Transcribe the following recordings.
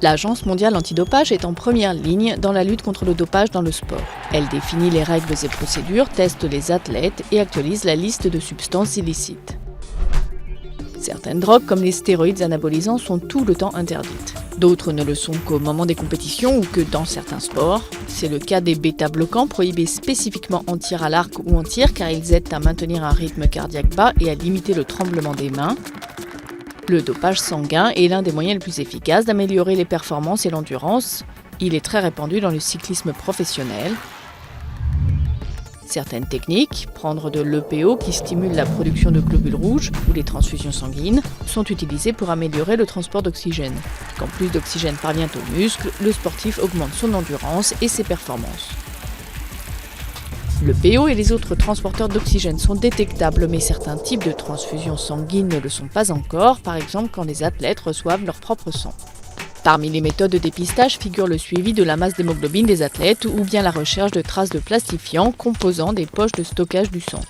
L'Agence mondiale antidopage est en première ligne dans la lutte contre le dopage dans le sport. Elle définit les règles et procédures, teste les athlètes et actualise la liste de substances illicites. Certaines drogues, comme les stéroïdes anabolisants, sont tout le temps interdites. D'autres ne le sont qu'au moment des compétitions ou que dans certains sports. C'est le cas des bêta-bloquants prohibés spécifiquement en tir à l'arc ou en tir car ils aident à maintenir un rythme cardiaque bas et à limiter le tremblement des mains. Le dopage sanguin est l'un des moyens les plus efficaces d'améliorer les performances et l'endurance. Il est très répandu dans le cyclisme professionnel. Certaines techniques, prendre de l'EPO qui stimule la production de globules rouges ou les transfusions sanguines, sont utilisées pour améliorer le transport d'oxygène. Quand plus d'oxygène parvient aux muscles, le sportif augmente son endurance et ses performances. L'EPO et les autres transporteurs d'oxygène sont détectables, mais certains types de transfusions sanguines ne le sont pas encore, par exemple quand les athlètes reçoivent leur propre sang. Parmi les méthodes de dépistage figure le suivi de la masse d'hémoglobine des athlètes ou bien la recherche de traces de plastifiants composant des poches de stockage du sang.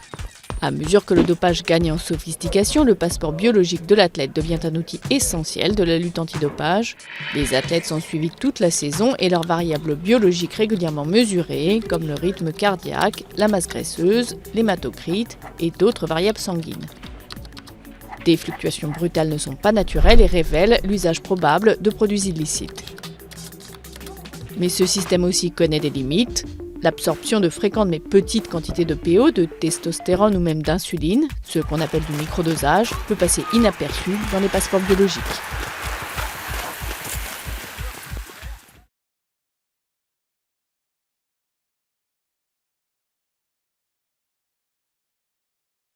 À mesure que le dopage gagne en sophistication, le passeport biologique de l'athlète devient un outil essentiel de la lutte antidopage. Les athlètes sont suivis toute la saison et leurs variables biologiques régulièrement mesurées, comme le rythme cardiaque, la masse graisseuse, l'hématocrite et d'autres variables sanguines. Des fluctuations brutales ne sont pas naturelles et révèlent l'usage probable de produits illicites. Mais ce système aussi connaît des limites. L'absorption de fréquentes mais petites quantités de PO, de testostérone ou même d'insuline, ce qu'on appelle du microdosage, peut passer inaperçu dans les passeports biologiques.